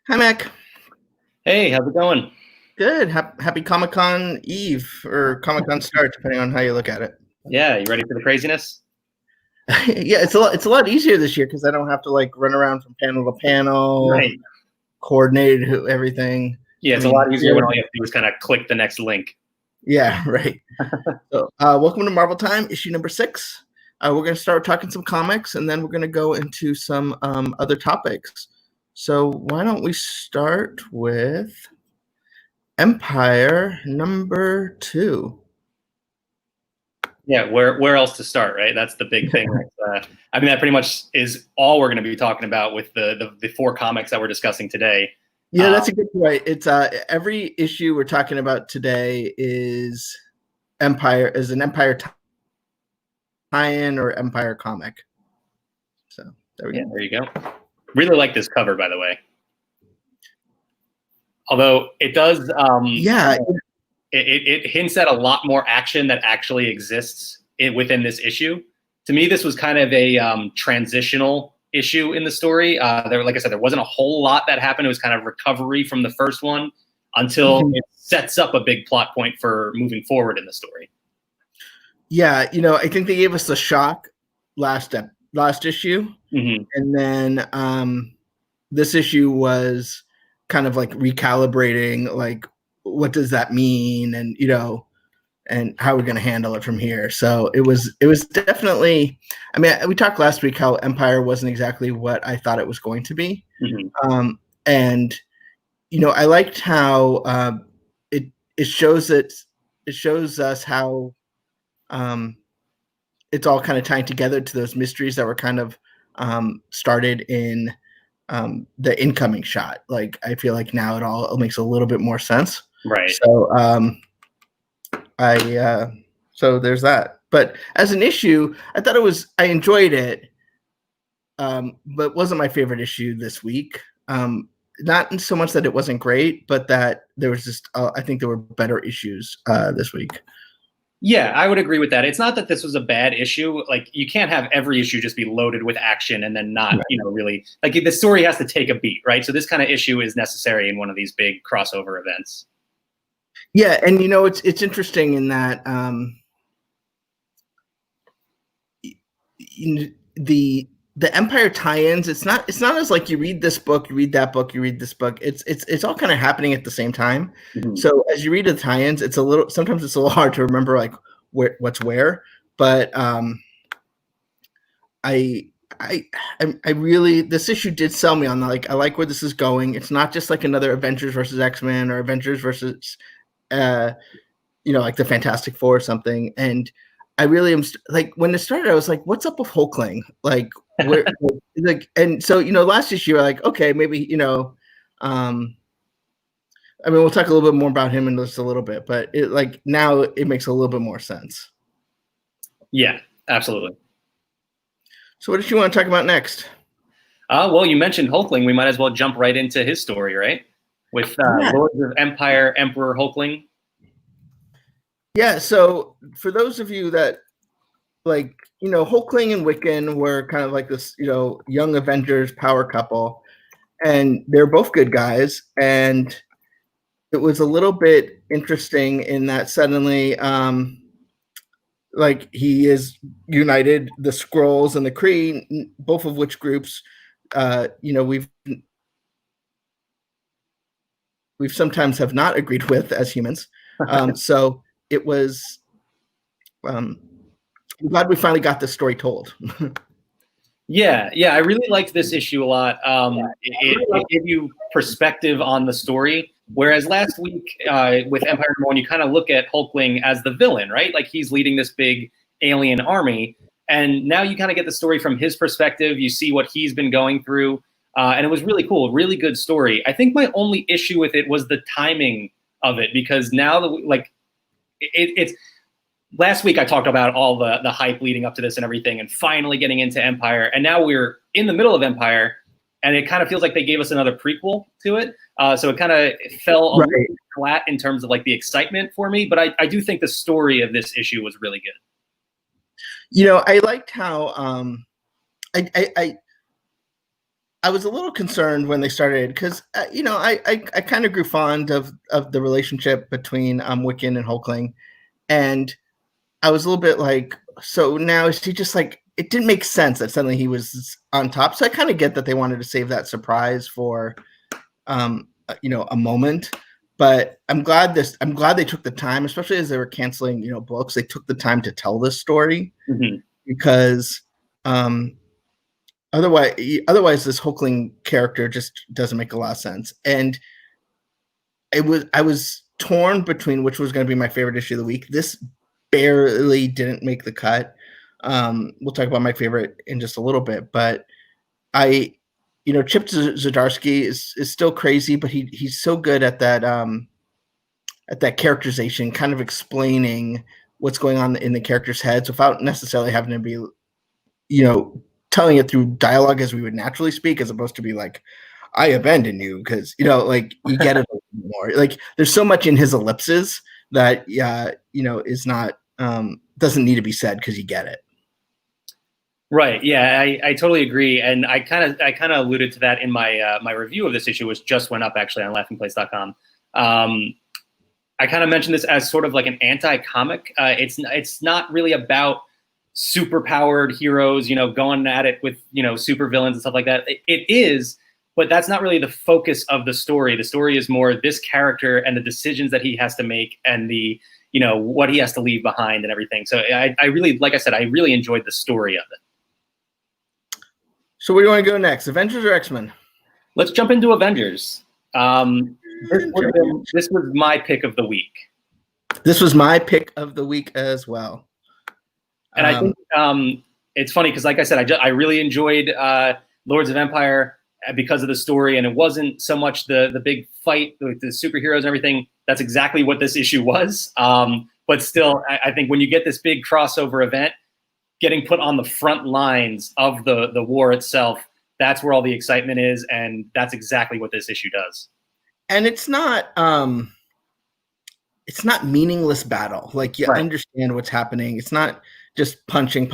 Hi, Mac. Hey, how's it going? Good. Happy Comic-Con Eve or Comic-Con start, depending on how you look at it. Yeah, you ready for the craziness? Yeah, it's a lot easier this year because I don't have to like run around from panel to panel, Right. coordinate everything. Yeah, I it's a mean, lot easier when all you have to do is kind of click the next link. yeah, right. So, welcome to Marvel Time, issue number 6. We're going to start talking some comics, and then we're going to go into some other topics. So, why don't we start with Empire number 2? Yeah, where else to start, right? That's the big thing. I mean, that pretty much is all we're going to be talking about with the four comics that we're discussing today. Yeah, that's a good point. It's every issue we're talking about today is an Empire tie-in or Empire comic. So there we go. Yeah, there you go. Really like this cover, by the way. Although it does, Yeah, it hints at a lot more action that actually exists within this issue. To me, this was kind of a transitional issue in the story. Like I said, there wasn't a whole lot that happened. It was kind of recovery from the first one until it sets up a big plot point for moving forward in the story. yeah. I think they gave us the shock last issue, and then this issue was kind of like recalibrating, like what does that mean, and how we're going to handle it from here. So it was definitely. I mean, we talked last week how Empire wasn't exactly what I thought it was going to be, and I liked how it shows us how it's all kind of tying together to those mysteries that were kind of started in the incoming shot. Like I feel like now it all makes a little bit more sense. Right. So so there's that. But as an issue, I enjoyed it, but wasn't my favorite issue this week. Not so much that it wasn't great, but that there was just I think there were better issues this week. Yeah, I would agree with that. It's not that this was a bad issue. Like you can't have every issue just be loaded with action and then not, really like the story has to take a beat, right? So this kind of issue is necessary in one of these big crossover events. Yeah, and it's interesting in that the Empire tie-ins. It's not as like you read this book, you read that book, you read this book. It's all kind of happening at the same time. So as you read the tie-ins, sometimes it's a little hard to remember like what's where. But I really, this issue did sell me on like I like where this is going. It's not just like another Avengers versus X-Men or Avengers versus like the Fantastic Four or something. And I really am like when it started, I was like, "What's up with Hulkling?" Like, where, like, and so last issue, like, okay, maybe I mean, we'll talk a little bit more about him in just a little bit, but now it makes a little bit more sense. Yeah, absolutely. So, what did you want to talk about next? Well, you mentioned Hulkling. We might as well jump right into his story, right? With Lords of Empire, Emperor Hulkling. Yeah, so for those of you that Hulkling and Wiccan were kind of like this, young Avengers power couple, and they're both good guys. And it was a little bit interesting in that suddenly, like he is united the Skrulls and the Kree, both of which groups, we've sometimes have not agreed with as humans. So it was. I'm glad we finally got this story told. Yeah, I really liked this issue a lot. It gave you perspective on the story. Whereas last week with Empire number 1, you kind of look at Hulkling as the villain, right? Like he's leading this big alien army. And now you kind of get the story from his perspective. You see what he's been going through. And it was really cool, really good story. I think my only issue with it was the timing of it, because now it's last week I talked about all the hype leading up to this and everything, and finally getting into Empire. And now we're in the middle of Empire, and it kind of feels like they gave us another prequel to it. So it kind of fell a little flat in terms of like the excitement for me. But I do think the story of this issue was really good. I liked how I I was a little concerned when they started because I kind of grew fond of the relationship between Wiccan and Hulkling, and I was a little bit like, so now is he just like, it didn't make sense that suddenly he was on top. So I kind of get that they wanted to save that surprise for a moment. But I'm glad they took the time, especially as they were canceling books. They took the time to tell this story because otherwise this Hulkling character just doesn't make a lot of sense. And I was torn between which was going to be my favorite issue of the week. This barely didn't make the cut. We'll talk about my favorite in just a little bit, but Chip Zdarsky is still crazy, but he's so good at that characterization, kind of explaining what's going on in the characters' heads without necessarily having to be, telling it through dialogue as we would naturally speak, as opposed to be like, I abandon you, because like you get it a little more. Like there's so much in his ellipses that is not doesn't need to be said because you get it. Right. Yeah, I totally agree, and I kind of alluded to that in my my review of this issue, which just went up actually on laughingplace.com. I kind of mentioned this as sort of like an anti-comic. It's not really about super-powered heroes, going at it with super villains and stuff like that. It is, but that's not really the focus of the story. The story is more this character and the decisions that he has to make and the what he has to leave behind and everything. So I really, like I said, I really enjoyed the story of it. So where do you want to go next, Avengers or X-Men? Let's jump into Avengers. This was my pick of the week. This was my pick of the week as well. And I think it's funny because, like I said, I really enjoyed Lords of Empire because of the story, and it wasn't so much the big fight with the superheroes and everything. That's exactly what this issue was. But still, I think when you get this big crossover event, getting put on the front lines of the war itself, that's where all the excitement is, and that's exactly what this issue does. And it's not meaningless battle. Like you understand what's happening. It's not just punching.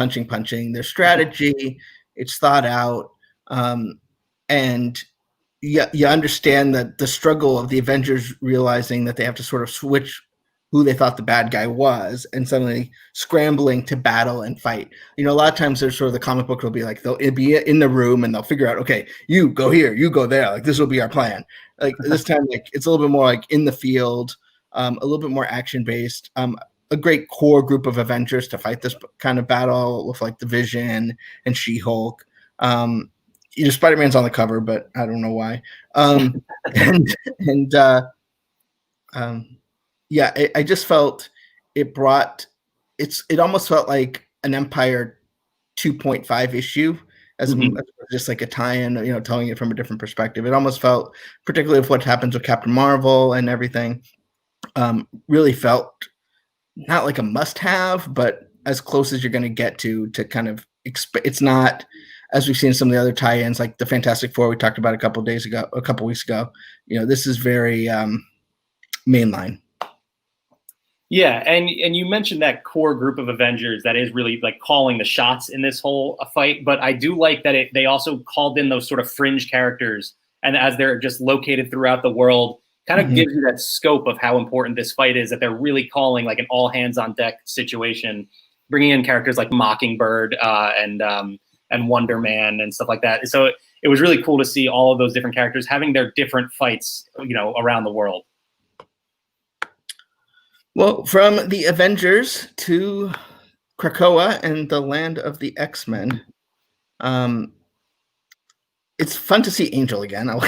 There's strategy. It's thought out. And you understand that the struggle of the Avengers realizing that they have to sort of switch who they thought the bad guy was and suddenly scrambling to battle and fight. A lot of times there's sort of the comic book will be like, they'll be in the room and they'll figure out, okay, you go here, you go there. Like this will be our plan. Like this time, like it's a little bit more like in the field, a little bit more action based. A great core group of Avengers to fight this kind of battle with like the Vision and She-Hulk. Spider-Man's on the cover, but I don't know why. I just felt it almost felt like an Empire 2.5 issue as just like a tie-in, telling it from a different perspective. It almost felt, particularly with what happens with Captain Marvel and everything, really felt not like a must-have, but as close as you're going to get to kind of it's not, as we've seen some of the other tie-ins like the Fantastic Four we talked about a couple weeks ago. This is very mainline. Yeah, and you mentioned that core group of Avengers that is really like calling the shots in this whole fight, but I do like that they also called in those sort of fringe characters, and as they're just located throughout the world, kind of gives you that scope of how important this fight is, that they're really calling like an all hands on deck situation, bringing in characters like Mockingbird and Wonder Man and stuff like that. So it was really cool to see all of those different characters having their different fights, around the world. Well, from the Avengers to Krakoa and the land of the X-Men, it's fun to see Angel again. I'll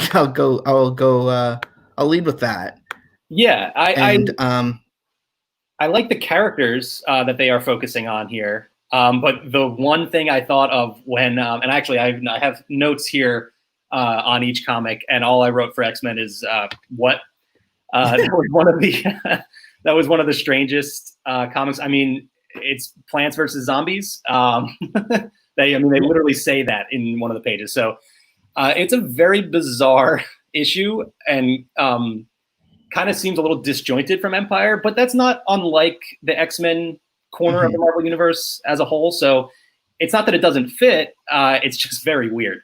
lead with that. Yeah, I like the characters that they are focusing on here. But the one thing I thought of when, and actually I have notes here on each comic, and all I wrote for X-Men is what. That was one of the that was one of the strangest comics. I mean, it's Plants versus Zombies. They literally say that in one of the pages. So it's a very bizarre issue and kind of seems a little disjointed from Empire, but that's not unlike the X-Men corner of the Marvel Universe as a whole. So it's not that it doesn't fit. It's just very weird.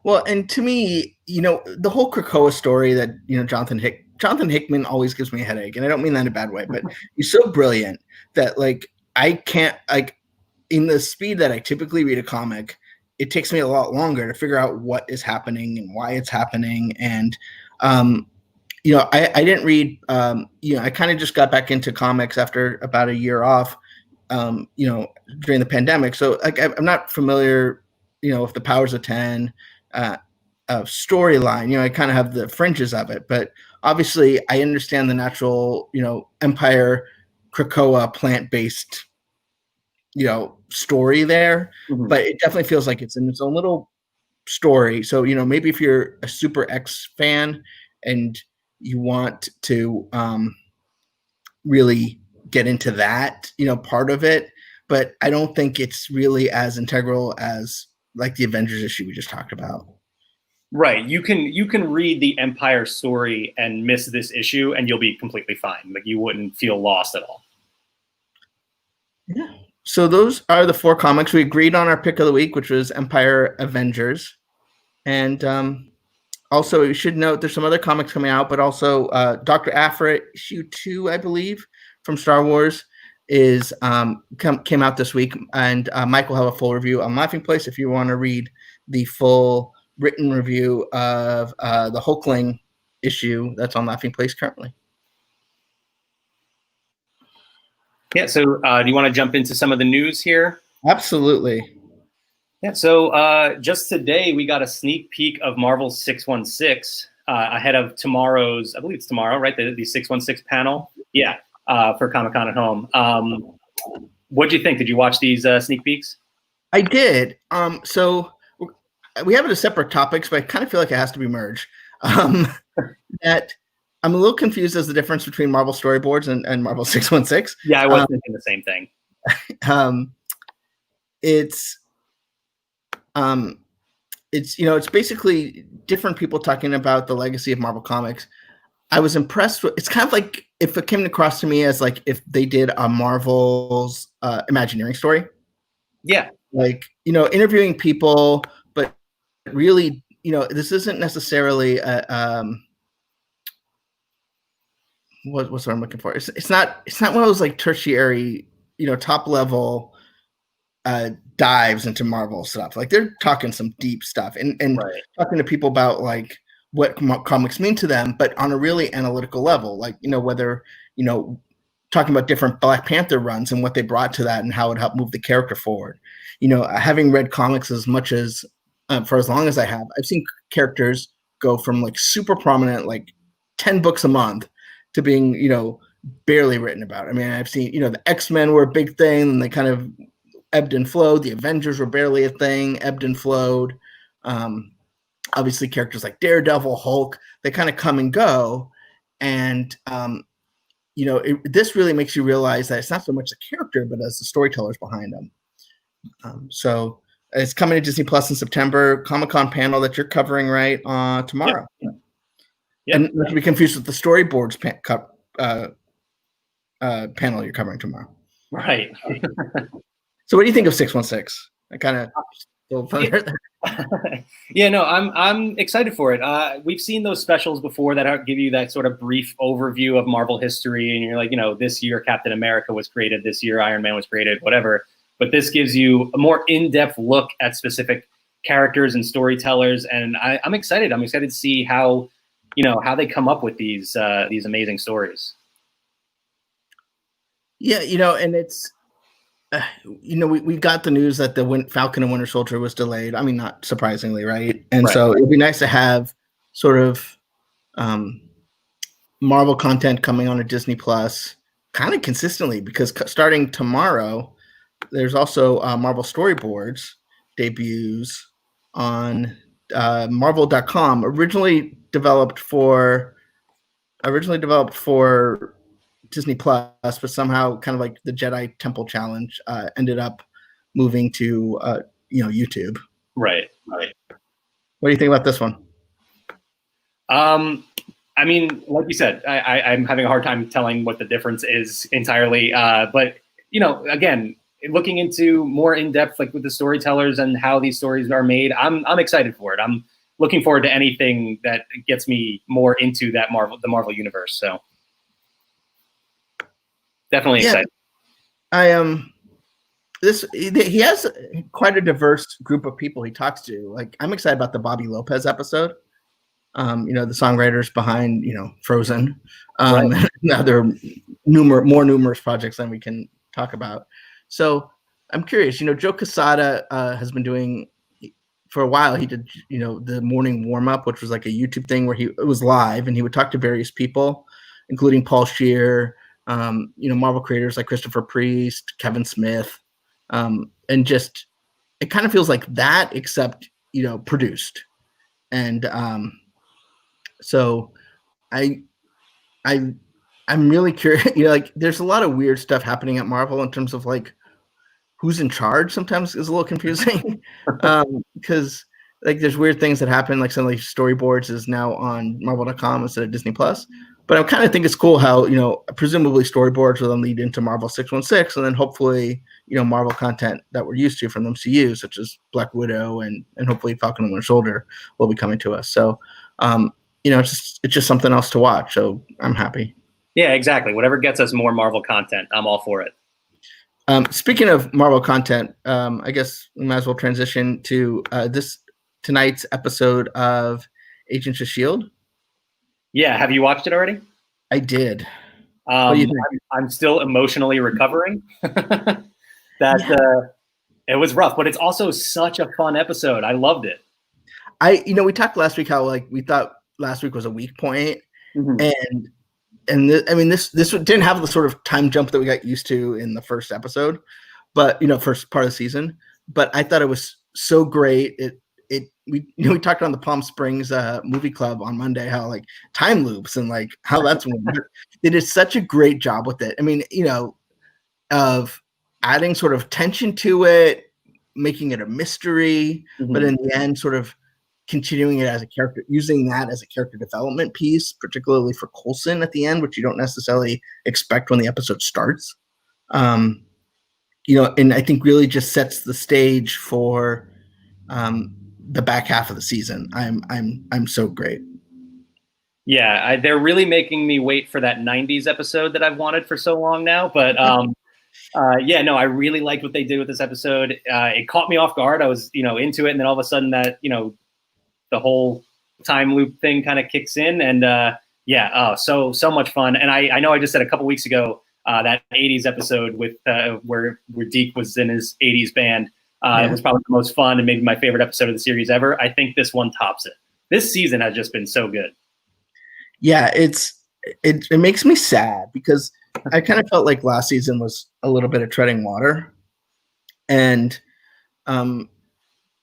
Well, and to me, the whole Krakoa story that Jonathan Hickman always gives me a headache, and I don't mean that in a bad way, but he's so brilliant that I can't in the speed that I typically read a comic, it takes me a lot longer to figure out what is happening and why it's happening. And I didn't read. I kind of just got back into comics after about a year off. During the pandemic, so I'm not familiar, with the Powers of 10 storyline. I kind of have the fringes of it, but obviously I understand the natural, Empire Krakoa plant-based, story there, but it definitely feels like it's in its own little story. So, maybe if you're a Super X fan and you want to really get into that, part of it, but I don't think it's really as integral as like the Avengers issue we just talked about. Right. You can read the Empire story and miss this issue and you'll be completely fine. Like you wouldn't feel lost at all. Yeah. So those are the 4 comics. We agreed on our pick of the week, which was Empire Avengers. And also, we should note there's some other comics coming out, but also Dr. Aphra issue 2, I believe, from Star Wars is came out this week. And Mike will have a full review on Laughing Place if you want to read the full written review of the Hulkling issue that's on Laughing Place currently. Yeah, so do you want to jump into some of the news here? Absolutely. Yeah, so just today we got a sneak peek of Marvel's 616 ahead of tomorrow's, I believe it's tomorrow, right? The 616 panel. Yeah, for Comic-Con at Home. What do you think? Did you watch these sneak peeks? I did. So we have it as separate topics, but I kind of feel like it has to be merged. That I'm a little confused as the difference between Marvel storyboards and Marvel 616. Yeah, I was thinking the same thing. It's basically different people talking about the legacy of Marvel Comics. I was impressed with. It's kind of like if it came across to me as like if they did a Marvel's Imagineering story. Yeah, interviewing people, but really, this isn't necessarily a. What's what I'm looking for? It's not one of those like tertiary, top level dives into Marvel stuff. Like they're talking some deep stuff and right. Talking to people about like what comics mean to them, but on a really analytical level. Like whether talking about different Black Panther runs and what they brought to that and how it helped move the character forward. Having read comics as much as for as long as I have, I've seen characters go from like super prominent, like 10 books a month, to being, barely written about. I mean, I've seen, the X-Men were a big thing and they kind of ebbed and flowed. The Avengers were barely a thing, ebbed and flowed. Obviously characters like Daredevil, Hulk, they kind of come and go. And, this really makes you realize that it's not so much the character, but as the storytellers behind them. So it's coming to Disney Plus in September, Comic-Con panel that you're covering right tomorrow. Yep. Yep. And not to be confused with the storyboards panel you're covering tomorrow. Right. So what do you think of 616? I kind of Yeah, no, I'm excited for it. We've seen those specials before that give you that sort of brief overview of Marvel history, and you're like, this year Captain America was created, this year Iron Man was created, whatever. But this gives you a more in-depth look at specific characters and storytellers, and I'm excited. I'm excited to see how they come up with these amazing stories. Yeah, and it's we got the news that the Falcon and Winter Soldier was delayed. I mean, not surprisingly, right? And right. So it'd be nice to have sort of Marvel content coming on to Disney Plus kind of consistently, because starting tomorrow, there's also Marvel storyboards debuts on Marvel.com, originally developed for Disney Plus, but somehow kind of like the Jedi Temple Challenge ended up moving to YouTube. Right. What do you think about this one? I mean, like you said, I'm having a hard time telling what the difference is entirely. But again, looking into more in depth, like with the storytellers and how these stories are made, I'm excited for it. looking forward to anything that gets me more into the Marvel universe. So definitely excited. I am. He has quite a diverse group of people he talks to. Like, I'm excited about the Bobby Lopez episode. The songwriters behind, Frozen, right. And other more numerous projects than we can talk about. So I'm curious, Joe Quesada has been doing for a while. He did, the morning warm up, which was like a YouTube thing where it was live and he would talk to various people, including Paul Scheer, Marvel creators like Christopher Priest, Kevin Smith, and just, it kind of feels like that, except, produced. And, so I'm really curious, like there's a lot of weird stuff happening at Marvel in terms of like who's in charge sometimes is a little confusing. Because like there's weird things that happen, like some of the storyboards is now on Marvel.com instead of Disney Plus. But I kind of think it's cool how, presumably storyboards will then lead into Marvel 616 and then hopefully, Marvel content that we're used to from the MCU, such as Black Widow and hopefully Falcon and Winter Soldier will be coming to us. So, it's just something else to watch. So I'm happy. Yeah, exactly. Whatever gets us more Marvel content, I'm all for it. Speaking of Marvel content, I guess we might as well transition to tonight's episode of Agents of S.H.I.E.L.D. Yeah, have you watched it already? I did. I'm still emotionally recovering. It was rough, but it's also such a fun episode. I loved it. We talked last week how like we thought last week was a weak point, and this didn't have the sort of time jump that we got used to in the first episode, but first part of the season. But I thought it was so great. We talked on the Palm Springs movie club on Monday how like time loops and like how that's they did such a great job with it. I mean, of adding sort of tension to it, making it a mystery, but in the end, sort of continuing it as a character, using that as a character development piece, particularly for Coulson at the end, which you don't necessarily expect when the episode starts. And I think really just sets the stage for the back half of the season. I'm so great. Yeah, they're really making me wait for that 90s episode that I've wanted for so long now. But I really liked what they did with this episode. It caught me off guard. I was, into it. And then all of a sudden that, the whole time loop thing kind of kicks in. And so much fun. And I know I just said a couple weeks ago that 80s episode with where Deke was in his 80s band. It was probably the most fun and maybe my favorite episode of the series ever. I think this one tops it. This season has just been so good. Yeah, it makes me sad because I kind of felt like last season was a little bit of treading water. And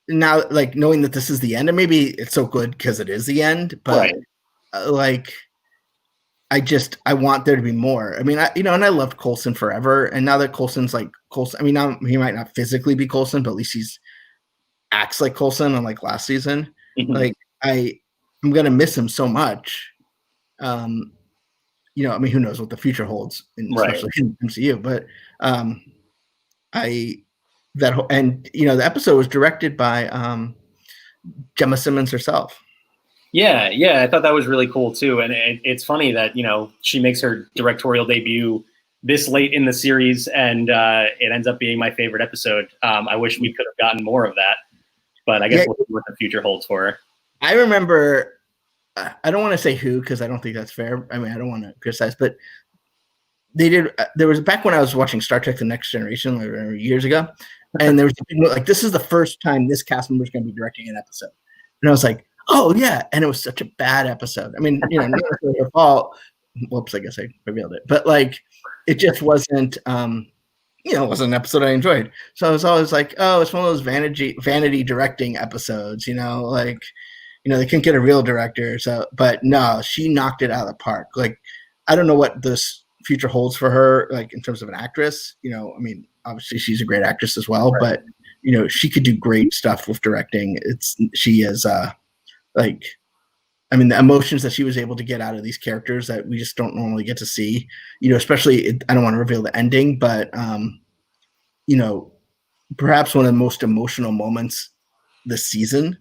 now, like, knowing that this is the end, and maybe it's so good because it is the end, but right. I want there to be more. I mean, and I loved Coulson forever. And now that Coulson's like Coulson, I mean, now he might not physically be Coulson, but at least he's acts like Coulson unlike last season. Like I'm going to miss him so much. I mean, who knows what the future holds, especially in MCU, but the episode was directed by Gemma Simmons herself. Yeah, I thought that was really cool too. And it's funny that, she makes her directorial debut this late in the series and it ends up being my favorite episode. I wish we could have gotten more of that, but I guess we'll see what the future holds for her. I remember, I don't want to say who, because I don't think that's fair. I mean, I don't want to criticize, but there was back when I was watching Star Trek The Next Generation like, years ago, and there was like, this is the first time this cast member is going to be directing an episode. And I was like, oh yeah. And it was such a bad episode. I mean, not necessarily her fault. Whoops, I guess I revealed it. But like, it just wasn't, it wasn't an episode I enjoyed. So I was always like, oh, it's one of those vanity directing episodes, like, they couldn't get a real director. So, but no, she knocked it out of the park. Like, I don't know what this future holds for her, like in terms of an actress. I mean, obviously she's a great actress as well, but she could do great stuff with directing. She is like, I mean, the emotions that she was able to get out of these characters that we just don't normally get to see, especially, I don't want to reveal the ending, but, perhaps one of the most emotional moments this season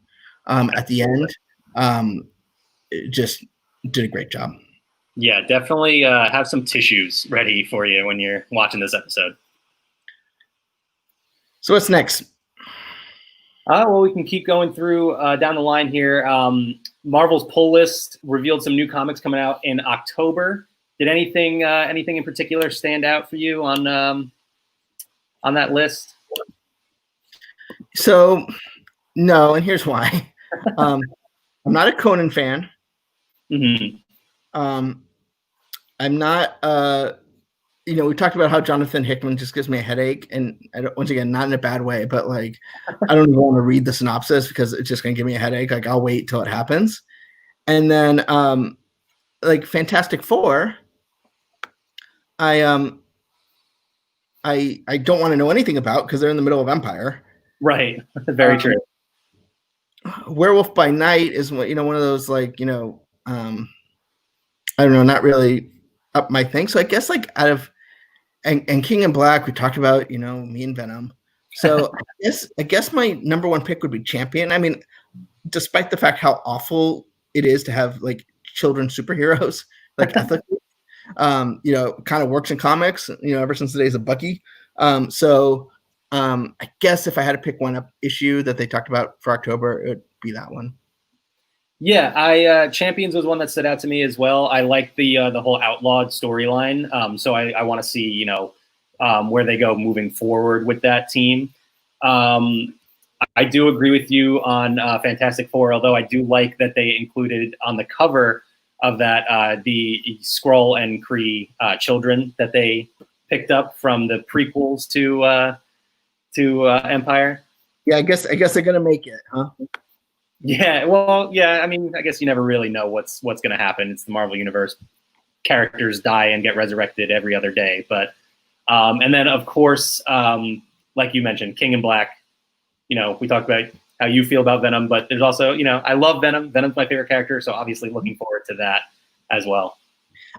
at the end. It just did a great job. Yeah, definitely have some tissues ready for you when you're watching this episode. So what's next? Well, we can keep going through down the line here. Marvel's pull list revealed some new comics coming out in October. Did anything in particular stand out for you on that list? So, no, and here's why. I'm not a Conan fan. Mm-hmm. I'm not. We talked about how Jonathan Hickman just gives me a headache, and once again, not in a bad way, but like, I don't even want to read the synopsis because it's just going to give me a headache. Like, I'll wait till it happens. And then, like Fantastic Four, I don't want to know anything about because they're in the middle of Empire. Right. Very true. Werewolf by Night is one of those like I don't know, not really up my thing. So I guess like out of and King in Black, we talked about me and Venom. So I guess my number one pick would be Champion. I mean, despite the fact how awful it is to have like children superheroes, like ethically, kind of works in comics, ever since the days of Bucky. I guess if I had to pick one up issue that they talked about for October, it would be that one. Yeah, Champions was one that stood out to me as well. I like the whole outlawed storyline. So I want to see, where they go moving forward with that team. I do agree with you on Fantastic Four, although I do like that they included on the cover of that the Skrull and Kree children that they picked up from the prequels to Empire. Yeah, I guess they're gonna make it, huh? Yeah, well, yeah. I mean, I guess you never really know what's going to happen. It's the Marvel Universe. Characters die and get resurrected every other day. But and then, of course, like you mentioned, King in Black. We talked about how you feel about Venom, but there's also, I love Venom. Venom's my favorite character, so obviously looking forward to that as well.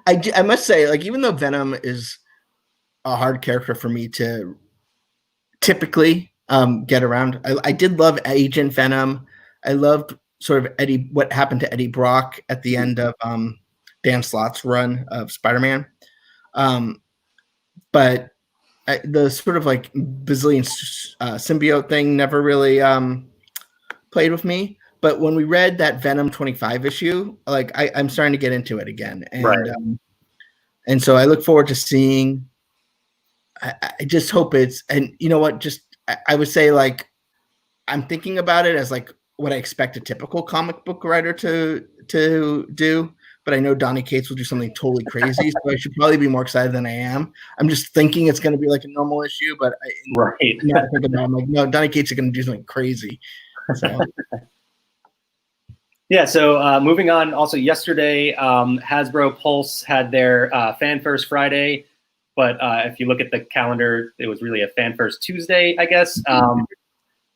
I must say, like, even though Venom is a hard character for me to typically get around, I did love Agent Venom. I loved sort of what happened to Eddie Brock at the end of Dan Slott's run of Spider-Man. But the sort of like bazillion symbiote thing never really played with me. But when we read that Venom 25 issue, like I'm starting to get into it again. And, right. And so I look forward to seeing, I just hope it's, and you know what, just, I would say like, I'm thinking about it as like what I expect a typical comic book writer to do, but I know Donny Cates will do something totally crazy, so I should probably be more excited than I am. I'm just thinking it's going to be like a normal issue, but I'm like, no, Donny Cates is going to do something crazy. So. Yeah, so moving on, also yesterday, Hasbro Pulse had their Fan First Friday, but if you look at the calendar, it was really a Fan First Tuesday, I guess.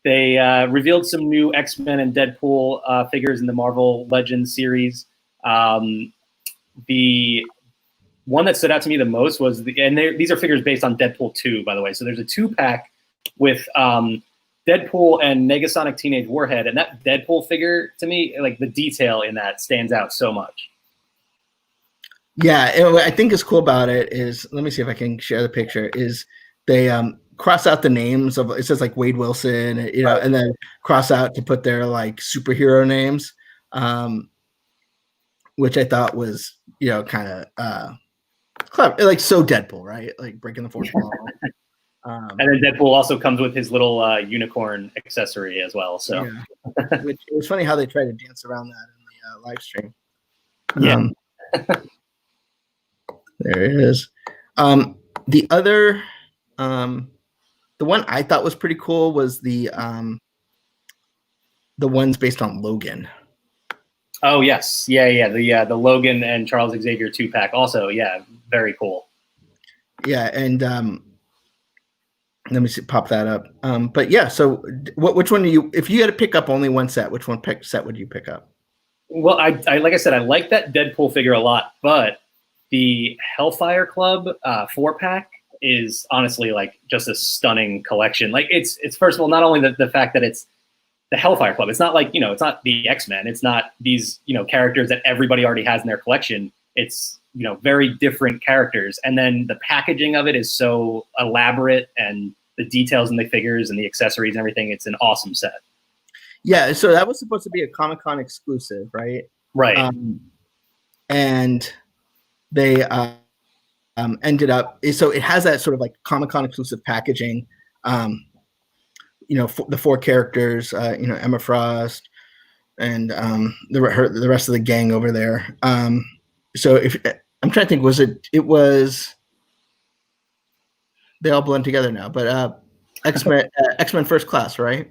They revealed some new X-Men and Deadpool figures in the Marvel Legends series. The one that stood out to me the most was, these are figures based on Deadpool 2, by the way. So there's a 2-pack with Deadpool and Negasonic Teenage Warhead. And that Deadpool figure, to me, like the detail in that stands out so much. Yeah, what I think is cool about it is, let me see if I can share the picture, is they cross out the names of, it says like Wade Wilson, and then cross out to put their like superhero names, which I thought was, kind of clever, like so Deadpool, right? Like breaking the fourth wall. And then Deadpool also comes with his little unicorn accessory as well. So yeah. Which, it was funny how they tried to dance around that in the live stream. Yeah. There it is. The other, the one I thought was pretty cool was the ones based on Logan. Oh yes, yeah. The Logan and Charles Xavier 2-pack also, yeah, very cool. Yeah, and let me see, pop that up. But yeah, so which one do you? If you had to pick up only one set, which one set would you pick up? Well, I like I said, I like that Deadpool figure a lot, but the Hellfire Club 4-pack is honestly like just a stunning collection. Like it's first of all, not only the fact that the Hellfire Club. It's not like, it's not the X-Men. It's not these, characters that everybody already has in their collection. It's, very different characters. And then the packaging of it is so elaborate, and the details and the figures and the accessories and everything. It's an awesome set. Yeah. So that was supposed to be a Comic-Con exclusive, right? Right. And they ended up, so it has that sort of like Comic-Con exclusive packaging. The 4 characters, Emma Frost and the rest of the gang over there. So if I'm trying to think, it was they all blend together now, but X-Men First Class, right?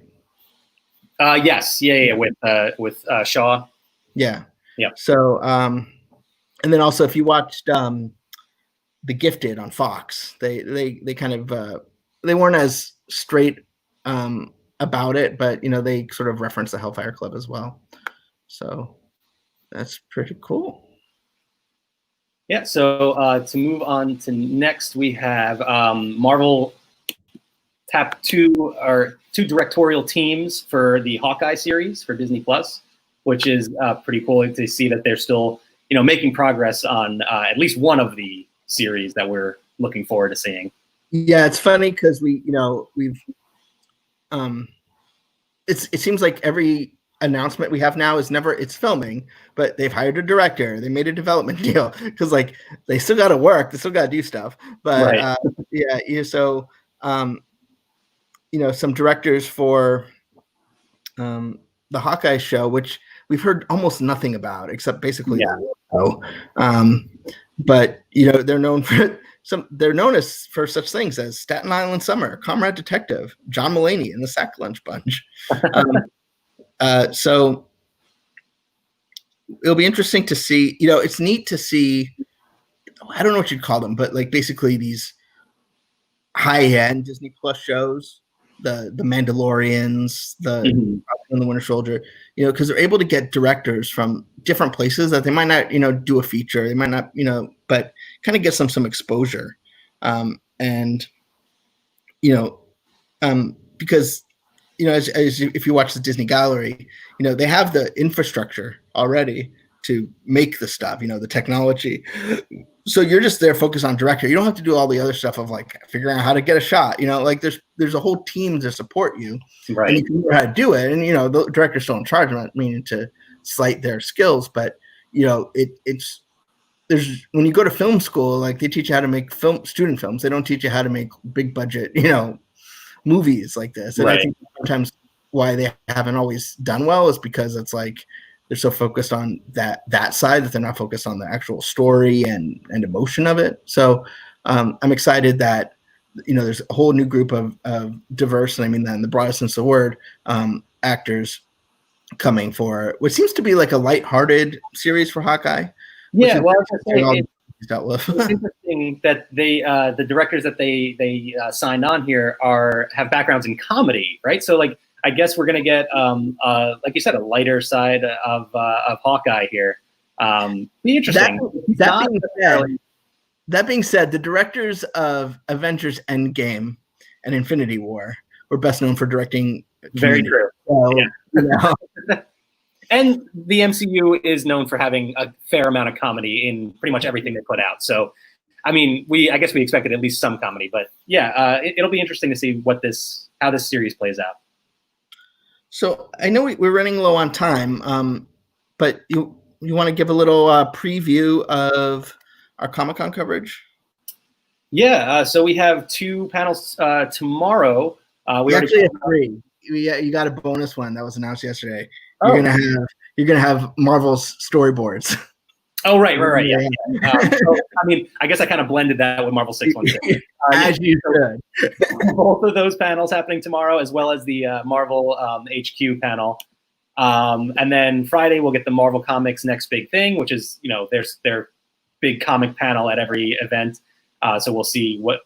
Yes. Yeah. With Shaw. Yeah. Yeah. So, and then also if you watched The Gifted on Fox, they kind of they weren't as straight about it, but they sort of reference the Hellfire Club as well. So that's pretty cool. Yeah. So to move on to next, we have Marvel tapped two directorial teams for the Hawkeye series for Disney Plus, which is pretty cool to see that they're still making progress on at least one of the series that we're looking forward to seeing. Yeah, it's funny because we've it seems like every announcement we have now is it's filming, but they've hired a director, they made a development deal, because like they still got to work, they still got to do stuff. But right. So some directors for the Hawkeye show, which we've heard almost nothing about except basically the logo. But they're known for for such things as Staten Island Summer, Comrade Detective, John Mulaney, and the Sack Lunch Bunch. So it'll be interesting to see. It's neat to see. I don't know what you'd call them, but like basically these high-end Disney Plus shows, the Mandalorians, the Winter Soldier, because they're able to get directors from different places that they might not, do a feature. They might not, but kind of gets them some exposure. Because, as if you watch the Disney Gallery, they have the infrastructure already to make the stuff, the technology. So you're just there focused on director. You don't have to do all the other stuff of like figuring out how to get a shot. Like there's a whole team to support you, right? And you can learn how to do it. And the director's still in charge. I'm not meaning to slight their skills, but it's there's when you go to film school, like they teach you how to make student films. They don't teach you how to make big budget, movies like this. And right. I think sometimes why they haven't always done well is because it's like they're so focused on that side that they're not focused on the actual story and emotion of it. So I'm excited that there's a whole new group of diverse, and I mean that in the broadest sense of the word, actors coming for what seems to be like a lighthearted series for Hawkeye. Yeah, well, it's interesting that they the directors that they signed on here have backgrounds in comedy, right? So like I guess we're gonna get like you said, a lighter side of Hawkeye here. Be interesting. That being said, the directors of Avengers Endgame and Infinity War were best known for directing. Very true. So, yeah. And the MCU is known for having a fair amount of comedy in pretty much everything they put out. So, I mean, I guess we expected at least some comedy, but yeah, it'll be interesting to see how this series plays out. So I know we're running low on time, but you want to give a little preview of our Comic-Con coverage? Yeah, so we have 2 panels tomorrow. We actually have 3. You got a bonus one that was announced yesterday. You're gonna have Marvel's storyboards. Oh, right, yeah. So, I mean, I guess I kind of blended that with Marvel 616. As you should. Both of those panels happening tomorrow, as well as the Marvel HQ panel. And then Friday we'll get the Marvel Comics Next Big Thing, which is their big comic panel at every event. So we'll see what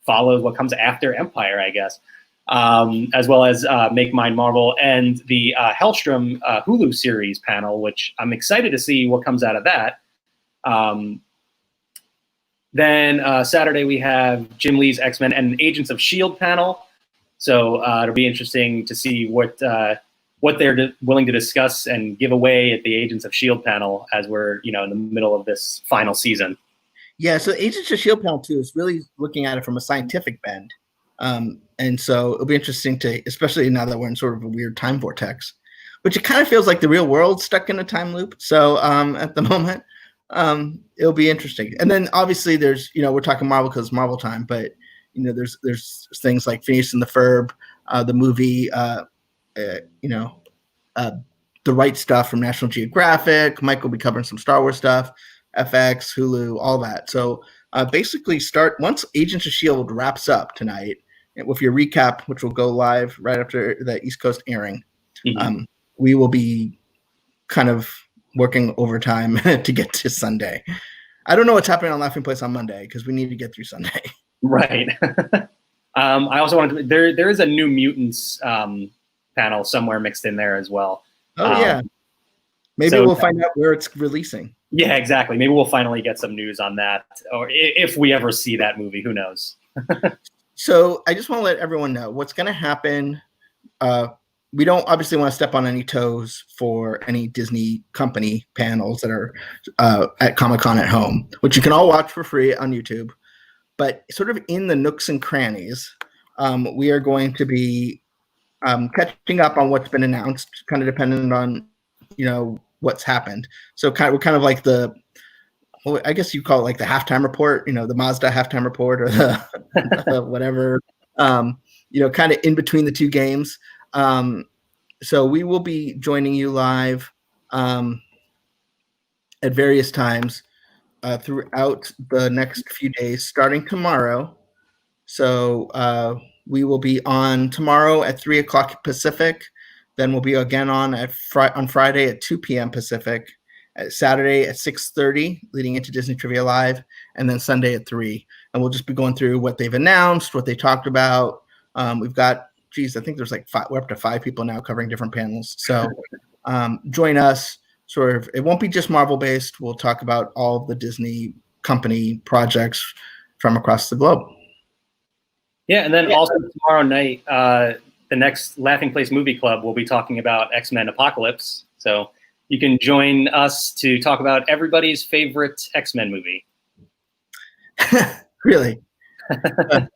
follows, what comes after Empire, I guess. As well as Make Mine Marvel and the Hellstrom Hulu series panel, which I'm excited to see what comes out of that. Then Saturday we have Jim Lee's X-Men and Agents of S.H.I.E.L.D. panel. So it'll be interesting to see what what they're willing to discuss and give away at the Agents of S.H.I.E.L.D. panel as we're, in the middle of this final season. Yeah, so Agents of S.H.I.E.L.D. panel 2 is really looking at it from a scientific bend. And so it'll be interesting to, especially now that we're in sort of a weird time vortex, which it kind of feels like the real world stuck in a time loop. So at the moment, it'll be interesting. And then obviously there's, we're talking Marvel because it's Marvel time, but there's things like Phineas and the Ferb, the movie, The Right Stuff from National Geographic. Mike will be covering some Star Wars stuff, FX, Hulu, all that. So basically once Agents of S.H.I.E.L.D. wraps up tonight with your recap, which will go live right after the East Coast airing, we will be kind of working overtime to get to Sunday. I don't know what's happening on Laughing Place on Monday because we need to get through Sunday. Right. I also wanted to, there is a New Mutants panel somewhere mixed in there as well. Oh, yeah. Maybe we'll find out where it's releasing. Yeah, exactly. Maybe we'll finally get some news on that, or if we ever see that movie, who knows? So I just want to let everyone know what's going to happen. We don't obviously want to step on any toes for any Disney company panels that are at Comic-Con at home, which you can all watch for free on YouTube. But sort of in the nooks and crannies, we are going to be catching up on what's been announced, kind of dependent on, what's happened. So we're kind of like I guess you call it like the halftime report, the Mazda halftime report or the whatever, kind of in between the two games. So we will be joining you live at various times throughout the next few days, starting tomorrow. So we will be on tomorrow at 3:00 Pacific. Then we'll be again on Friday at 2 p.m. Pacific, at Saturday at 6:30, leading into Disney Trivia Live, and then Sunday at 3. And we'll just be going through what they've announced, what they talked about. We've got, I think there's like we're up to 5 people now covering different panels. So join us. Sort of, it won't be just Marvel based. We'll talk about all of the Disney company projects from across the globe. Yeah, and then also tomorrow night, the next Laughing Place Movie Club will be talking about X-Men Apocalypse. So you can join us to talk about everybody's favorite X-Men movie. Really? That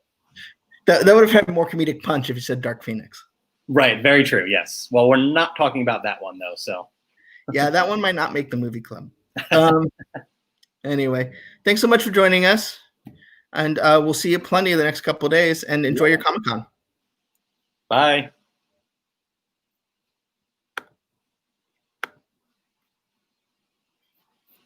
would have had more comedic punch if you said Dark Phoenix. Right, very true, yes. Well, we're not talking about that one, though, so. Yeah, that one might not make the movie club. Anyway, thanks so much for joining us. And we'll see you plenty the next couple of days, and enjoy your Comic-Con. Bye.